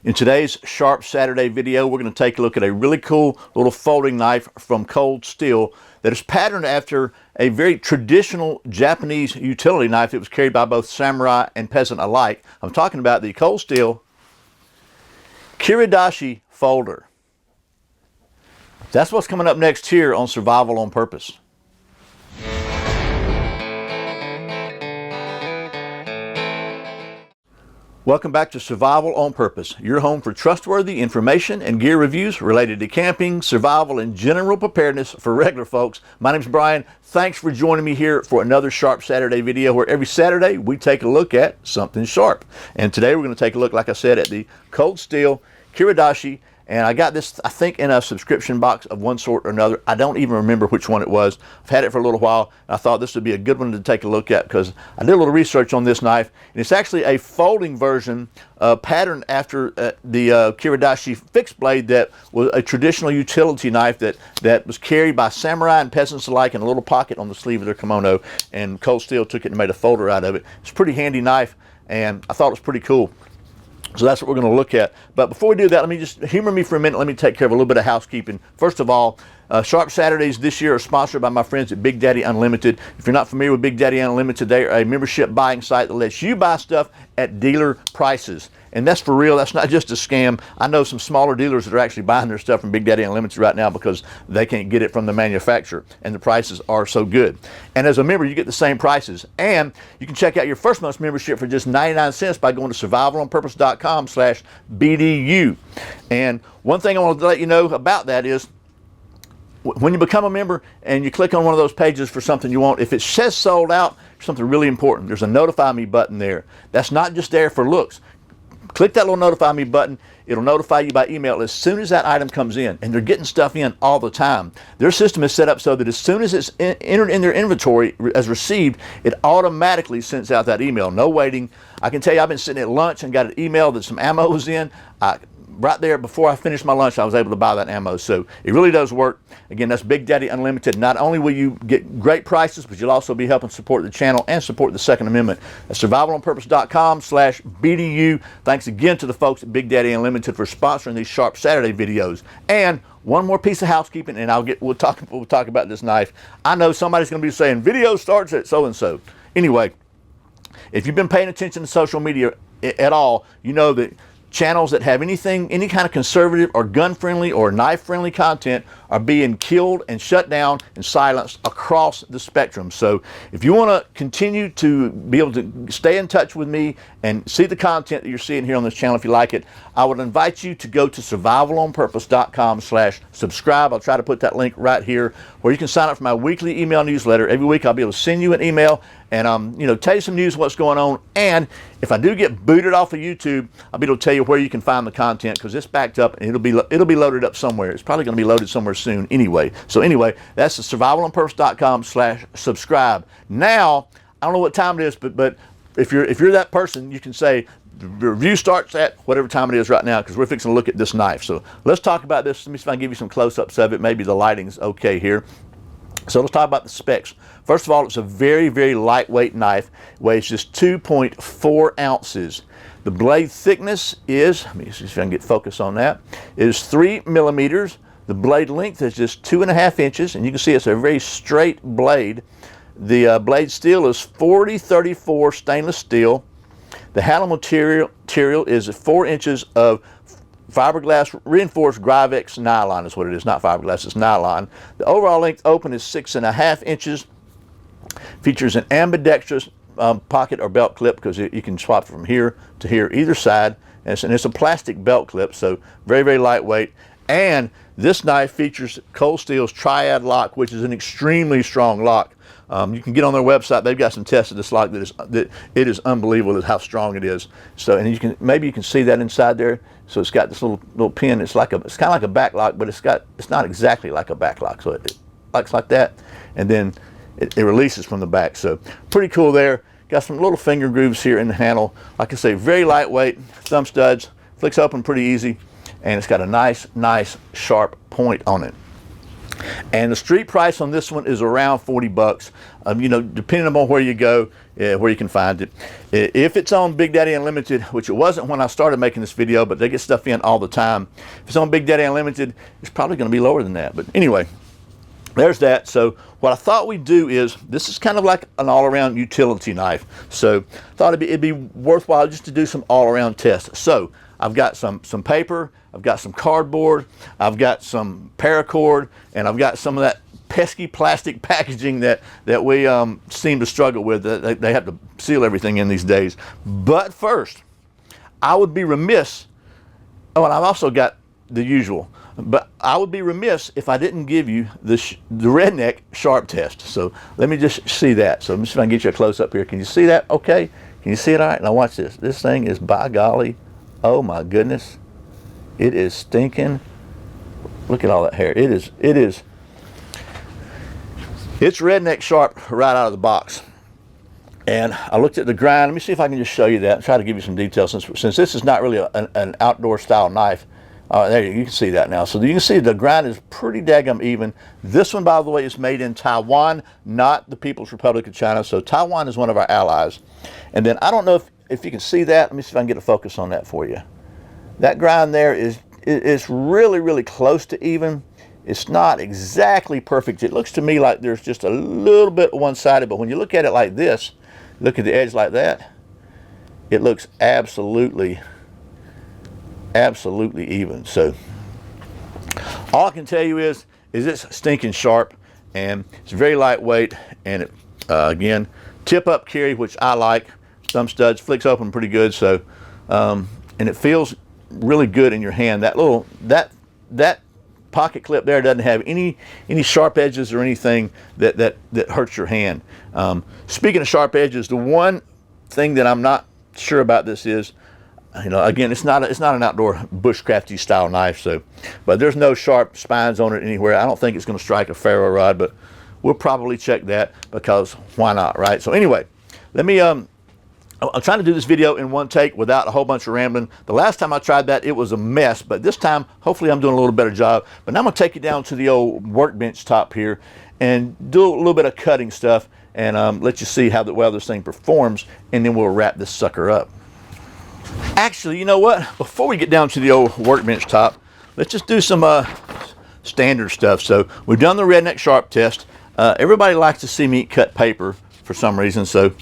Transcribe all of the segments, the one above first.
In today's Sharp Saturday video, we're going to take a look at a really cool little folding knife from Cold Steel that is patterned after a very traditional Japanese utility knife that was carried by both samurai and peasant alike. I'm talking about the Cold Steel Kiridashi folder. That's what's coming up next here on Survival on Purpose. Welcome back to Survival on Purpose, your home for trustworthy information and gear reviews related to camping, survival, and general preparedness for regular folks. My name's Brian. Thanks for joining me here for another Sharp Saturday video where every Saturday we take a look at something sharp. And today we're going to take a look, like I said, at the Cold Steel Kiridashi. And I got this, I think, in a subscription box of one sort or another. I don't even remember which one it was. I've had it for a little while. I thought this would be a good one to take a look at because I did a little research on this knife. And it's actually a folding version patterned after the Kiridashi fixed blade that was a traditional utility knife that was carried by samurai and peasants alike in a little pocket on the sleeve of their kimono. And Cold Steel took it and made a folder out of it. It's a pretty handy knife, and I thought it was pretty cool. So that's what we're going to look at. But before we do that, let me just humor me for a minute. Let me take care of a little bit of housekeeping. First of all, Sharp Saturdays this year are sponsored by my friends at Big Daddy Unlimited. If you're not familiar with Big Daddy Unlimited, they are a membership buying site that lets you buy stuff at dealer prices. And that's for real. That's not just a scam. I know some smaller dealers that are actually buying their stuff from Big Daddy Unlimited right now because they can't get it from the manufacturer, and the prices are so good. And as a member, you get the same prices. And you can check out your first month's membership for just 99 cents by going to survivalonpurpose.com/BDU. And one thing I want to let you know about that is, when you become a member and you click on one of those pages for something you want, if it says sold out, something really important, there's a notify me button there. That's not just there for looks. Click that little notify me button. It'll notify you by email as soon as that item comes in, and they're getting stuff in all the time. Their system is set up so that as soon as it's entered in their inventory as received, it automatically sends out that email. No waiting. I can tell you, I've been sitting at lunch and got an email that some ammo was in. Right there before I finished my lunch, I was able to buy that ammo. So it really does work. Again, that's Big Daddy Unlimited. Not only will you get great prices, but you'll also be helping support the channel and support the Second Amendment. That's survivalonpurpose.com/BDU. Thanks again to the folks at Big Daddy Unlimited for sponsoring these Sharp Saturday videos. And one more piece of housekeeping, and we'll talk about this knife. I know somebody's going to be saying video starts at so and so. Anyway, if you've been paying attention to social media at all, you know that channels that have any kind of conservative or gun-friendly or knife-friendly content are being killed and shut down and silenced across the spectrum. So if you want to continue to be able to stay in touch with me and see the content that you're seeing here on this channel, if you like it, I would invite you to go to survivalonpurpose.com/subscribe. I'll try to put that link right here where you can sign up for my weekly email newsletter. Every week I'll be able to send you an email and tell you some news, what's going on. And if I do get booted off of YouTube, I'll be able to tell you where you can find the content because it's backed up and it'll be loaded up somewhere. It's probably going to be loaded somewhere soon anyway. So anyway, that's the survivalonpurpose.com/subscribe. Now, I don't know what time it is, but if you're that person, you can say the review starts at whatever time it is right now because we're fixing to look at this knife. So let's talk about this. Let me see if I can give you some close-ups of it. Maybe the lighting's okay here. So let's talk about the specs. First of all, it's a very, very lightweight knife. It weighs just 2.4 ounces. The blade thickness is, let me see if I can get focus on that, is 3 millimeters. The blade length is just 2.5 inches, and you can see it's a very straight blade. The blade steel is 4034 stainless steel. The handle material is 4 inches of fiberglass reinforced Gryvex nylon is what it is, not fiberglass, it's nylon. The overall length open is 6.5 inches. Features an ambidextrous pocket or belt clip because you can swap from here to here either side. And it's a plastic belt clip, so very, very lightweight. And this knife features Cold Steel's Triad lock, which is an extremely strong lock. You can get on their website. They've got some tests of this lock that it is unbelievable how strong it is. So, and maybe you can see that inside there. So it's got this little pin. It's kind of like a back lock, but it's not exactly like a back lock. So it locks like that, and then it releases from the back. So pretty cool there. Got some little finger grooves here in the handle. Like I say, very lightweight. Thumb studs. Flicks open pretty easy, and it's got a nice sharp point on it. And the street price on this one is around $40. Depending on where you go, where you can find it. If it's on Big Daddy Unlimited, which it wasn't when I started making this video, but they get stuff in all the time. If it's on Big Daddy Unlimited, it's probably going to be lower than that. But anyway, there's that. So what I thought we'd do is, this is kind of like an all-around utility knife. So I thought it'd be worthwhile just to do some all-around tests. So I've got some paper, I've got some cardboard, I've got some paracord, and I've got some of that pesky plastic packaging that we seem to struggle with. They have to seal everything in these days. But first, I would be remiss, oh, and I've also got the usual, but I would be remiss if I didn't give you the redneck sharp test. So let me just see that. So let me see if I can get you a close up here. Can you see that? Okay. Can you see it all right? Now watch this. This thing is, by golly, oh my goodness, it is stinking. Look at all that hair. It's redneck sharp right out of the box. And I looked at the grind. Let me see if I can just show you that. Try to give you some details since this is not really an outdoor style knife. There you can see that now. So you can see the grind is pretty daggum even. This one, by the way, is made in Taiwan, not the People's Republic of China. So Taiwan is one of our allies. And then I don't know if you can see that. Let me see if I can get a focus on that for you. That grind there is really, really close to even. It's not exactly perfect. It looks to me like there's just a little bit one-sided, but when you look at it like this, look at the edge like that, it looks absolutely even. So all I can tell you is it's stinking sharp, and it's very lightweight, and it, again, tip up carry, which I like. Thumb studs, flicks open pretty good. So and it feels really good in your hand. That pocket clip there doesn't have any sharp edges or anything that hurts your hand. Speaking of sharp edges, the one thing that I'm not sure about this is, again, it's not an outdoor bushcrafty style knife. So, but there's no sharp spines on it anywhere. I don't think it's going to strike a ferro rod, but we'll probably check that, because why not, right? So anyway, let me I'm trying to do this video in one take without a whole bunch of rambling. The last time I tried that, it was a mess, but this time, hopefully I'm doing a little better job. But now I'm gonna take you down to the old workbench top here and do a little bit of cutting stuff, and let you see how well this thing performs, and then we'll wrap this sucker up. Actually, you know what? Before we get down to the old workbench top, let's just do some standard stuff. So we've done the redneck sharp test. Everybody likes to see me cut paper for some reason, so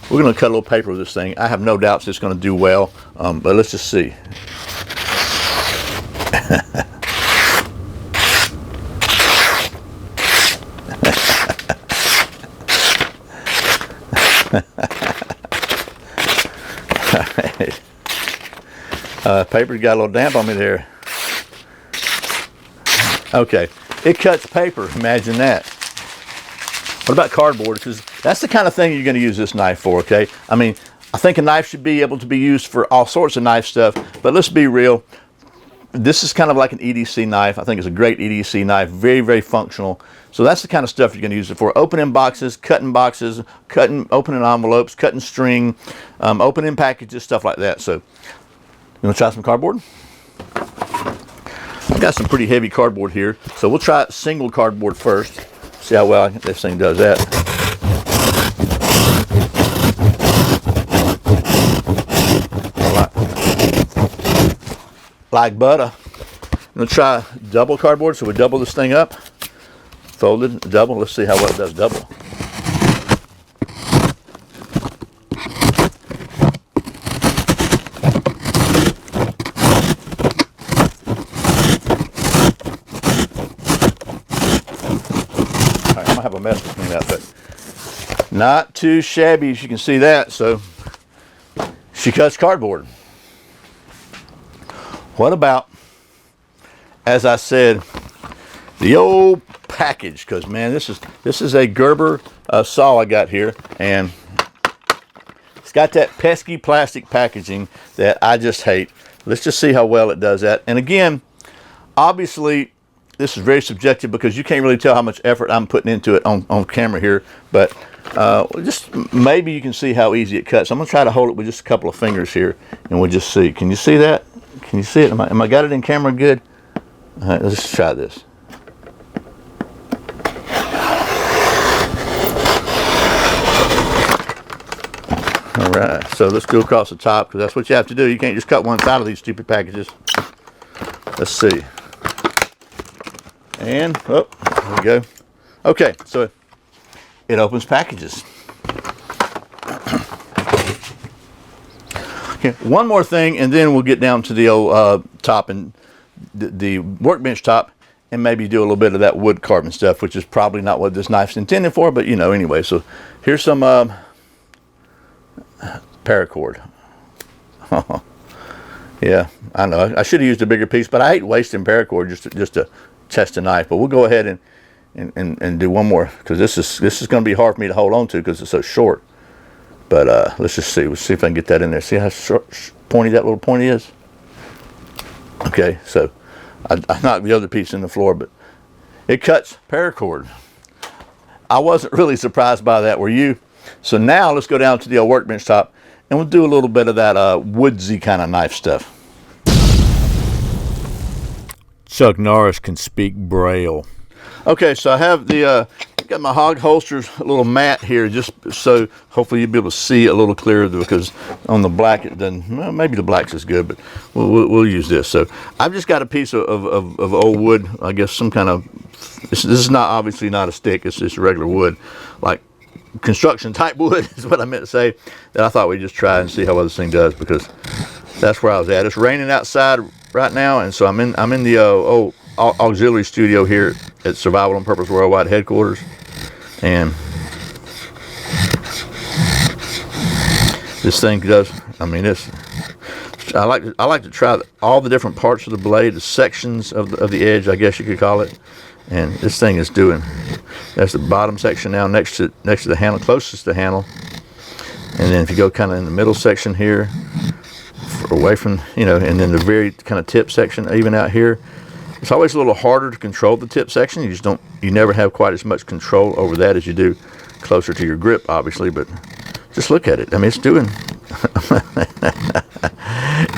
we're going to cut a little paper with this thing. I have no doubts it's going to do well, but let's just see. All right. Paper's got a little damp on me there. Okay, it cuts paper. Imagine that. What about cardboard? Because that's the kind of thing you're going to use this knife for, okay? I mean, I think a knife should be able to be used for all sorts of knife stuff, but let's be real. This is kind of like an EDC knife. I think it's a great EDC knife, very, very functional. So that's the kind of stuff you're going to use it for. Opening boxes, opening envelopes, cutting string, opening packages, stuff like that. So you want to try some cardboard? I've got some pretty heavy cardboard here, so we'll try single cardboard first. See how well this thing does that. Like butter. I'm going to try double cardboard, so we double this thing up. Folded, double. Let's see how well it does double. Have a mess between that, but not too shabby, as you can see that. So she cuts cardboard. What about, as I said, the old package? Because man, this is a Gerber saw I got here, and it's got that pesky plastic packaging that I just hate. Let's just see how well it does that. And again, obviously, this is very subjective because you can't really tell how much effort I'm putting into it on camera here, but just maybe you can see how easy it cuts. I'm going to try to hold it with just a couple of fingers here, and we'll just see. Can you see that? Can you see it? Am I got it in camera good? All right, let's try this. right, so let's go across the top, because that's what you have to do. You can't just cut one side of these stupid packages. Let's see. And, oh, there we go. Okay, so it opens packages. Okay, one more thing, and then we'll get down to the old top and the workbench top, and maybe do a little bit of that wood carving stuff, which is probably not what this knife's intended for, but you know, anyway. So here's some paracord. Yeah, I know. I should have used a bigger piece, but I hate wasting paracord just to test a knife. But we'll go ahead and do one more, because this is going to be hard for me to hold on to because it's so short. But let's just see. Let's see if I can get that in there. See how short, pointy that little pointy is? Okay, so I knocked the other piece in the floor, but it cuts paracord. I wasn't really surprised by that, were you? So now let's go down to the old workbench top, and we'll do a little bit of that woodsy kind of knife stuff. Chuck Norris can speak Braille. Okay, so I have the got my hog holsters, a little mat here, just so hopefully you'll be able to see a little clearer, because on the black it doesn't. Well, maybe the black's is good, but we'll use this. So I've just got a piece of old wood. I guess some kind of. This is not obviously not a stick. It's just regular wood, like construction type wood is what I meant to say. That I thought we'd just try and see how well this thing does, because that's where I was at. It's raining outside right now, and so I'm in the old auxiliary studio here at Survival on Purpose Worldwide headquarters, and this thing does. I mean, I like to try all the different parts of the blade, the sections of the edge, I guess you could call it. And this thing is doing. That's the bottom section now, next to the handle, closest to the handle. And then if you go kind of in the middle section here, away from, you know, and then the very kind of tip section, even out here. It's always a little harder to control the tip section. You never have quite as much control over that as you do closer to your grip, obviously, but just look at it. I mean, it's doing,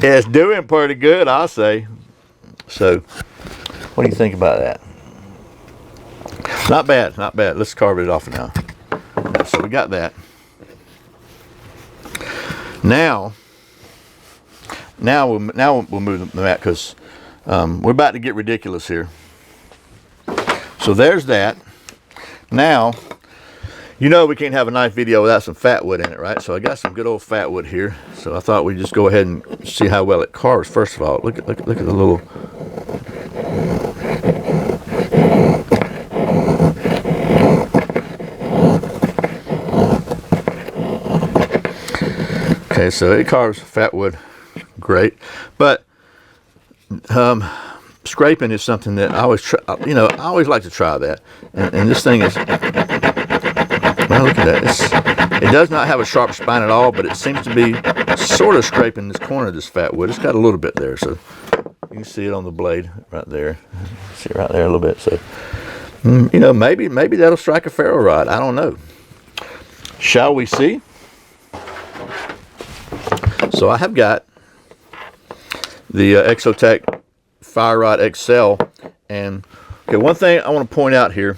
it's doing pretty good, I'll say. So, what do you think about that? Not bad, not bad. Let's carve it off now. So we got that. Now we'll move the mat, because we're about to get ridiculous here. So there's that. Now, you know we can't have a knife video without some fat wood in it, right? So I got some good old fat wood here. So I thought we'd just go ahead and see how well it carves. First of all, look at the little. Okay, so it carves fat wood great, but scraping is something that I always try. You know, I always like to try that. And this thing is. Well, look at that. It does not have a sharp spine at all, but it seems to be sort of scraping this corner of this fat wood. It's got a little bit there, so you can see it on the blade right there. See it right there a little bit. So, you know, maybe that'll strike a ferro rod. I don't know. Shall we see? So I have got the Exotech Fire Rod XL, and okay, one thing I want to point out here: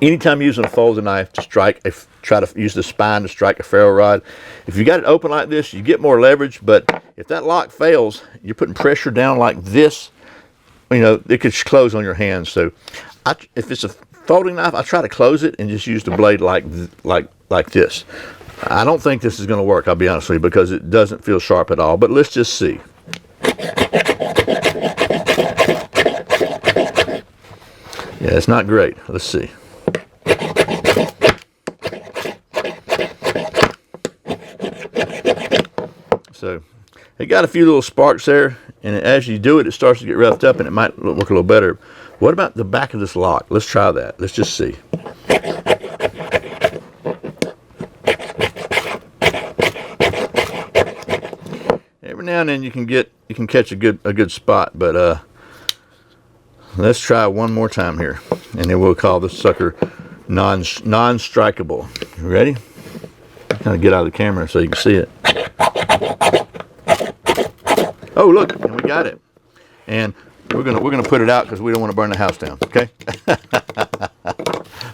anytime you're using a folding knife to strike, try to use the spine to strike a ferro rod. If you got it open like this, you get more leverage. But if that lock fails, you're putting pressure down like this. You know, it could close on your hands. So, if it's a folding knife, I try to close it and just use the blade like this. I don't think this is going to work, I'll be honest with you, because it doesn't feel sharp at all. But let's just see. Yeah, it's not great. Let's see. So, it got a few little sparks there, and as you do it, it starts to get roughed up, and it might look a little better. What about the back of this lock? Let's try that. Let's just see. Every now and then you can catch a good spot, but let's try one more time here, and then we'll call this sucker non-strikeable. You ready? Kind of get out of the camera so you can see it. Oh, look, and we got it. And we're gonna put it out because we don't want to burn the house down. Okay.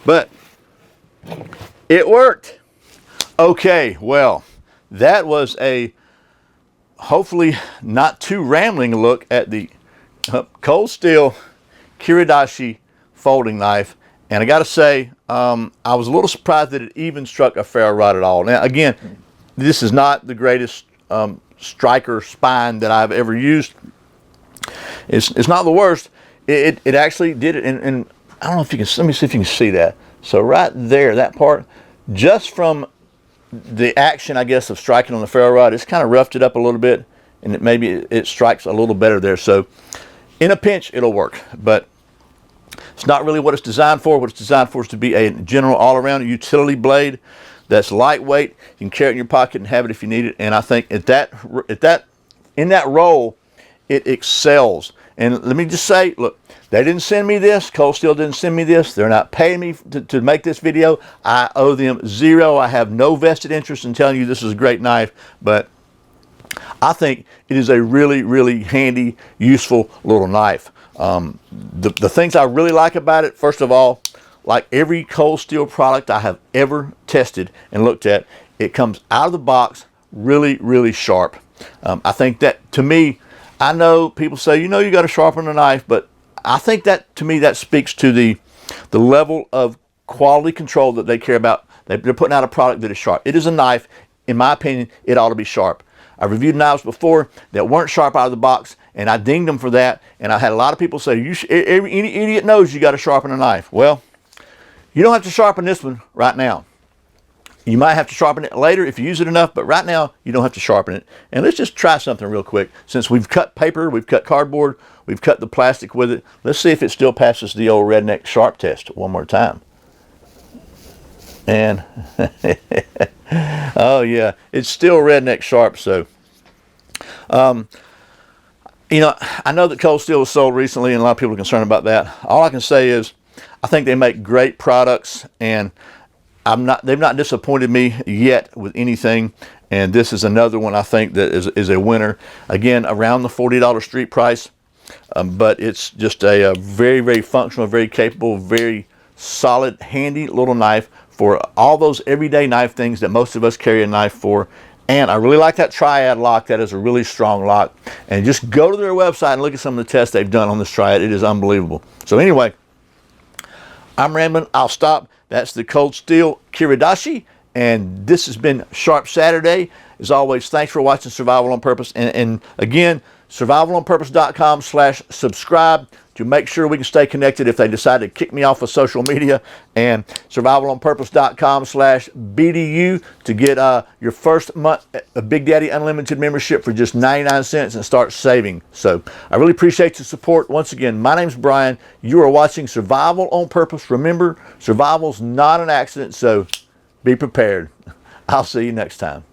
But it worked. Okay, well, that was a hopefully not too rambling look at the Cold Steel Kiridashi folding knife. And I got to say, I was a little surprised that it even struck a ferro rod at all. Now, again, this is not the greatest striker spine that I've ever used. It's not the worst. It actually did it, and I don't know if you can, let me see if you can see that. So right there, that part, just from the action, I guess, of striking on the ferro rod, it's kind of roughed it up a little bit, and maybe it strikes a little better there. So in a pinch, it'll work, but it's not really what it's designed for. What it's designed for is to be a general all-around utility blade that's lightweight. You can carry it in your pocket and have it if you need it. And I think in that role, it excels. And let me just say, look, they didn't send me this. Cold Steel didn't send me this. They're not paying me to make this video. I owe them zero. I have no vested interest in telling you this is a great knife, but I think it is a really, really handy, useful little knife. The things I really like about it, first of all, like every Cold Steel product I have ever tested and looked at, it comes out of the box really, really sharp. I think that, to me, I know people say, you know, you got to sharpen the knife, but I think that, to me, that speaks to the level of quality control that they care about. They're putting out a product that is sharp. It is a knife. In my opinion, it ought to be sharp. I've reviewed knives before that weren't sharp out of the box, and I dinged them for that. And I had a lot of people say, any idiot knows you got to sharpen a knife. Well, you don't have to sharpen this one right now. You might have to sharpen it later if you use it enough, but right now you don't have to sharpen it. And let's just try something real quick. Since we've cut paper, we've cut cardboard, we've cut the plastic with it, let's see if it still passes the old redneck sharp test one more time. And oh yeah, it's still redneck sharp. So you know, I know that Cold Steel was sold recently and a lot of people are concerned about that. All I can say is I think they make great products, and they've not disappointed me yet with anything, and this is another one I think that is a winner. Again, around the $40 street price, but it's just a very, very functional, very capable, very solid, handy little knife for all those everyday knife things that most of us carry a knife for. And I really like that triad lock. That is a really strong lock. And just go to their website and look at some of the tests they've done on this triad. It is unbelievable. So anyway, I'm rambling. I'll stop. That's the Cold Steel Kiridashi, and this has been Sharp Saturday. As always, thanks for watching Survival on Purpose, and again, survivalonpurpose.com/subscribe to make sure we can stay connected if they decide to kick me off of social media, and survivalonpurpose.com/BDU to get your first month of Big Daddy Unlimited membership for just 99 cents and start saving. So I really appreciate your support. Once again, my name's Brian. You are watching Survival on Purpose. Remember, survival's not an accident, so be prepared. I'll see you next time.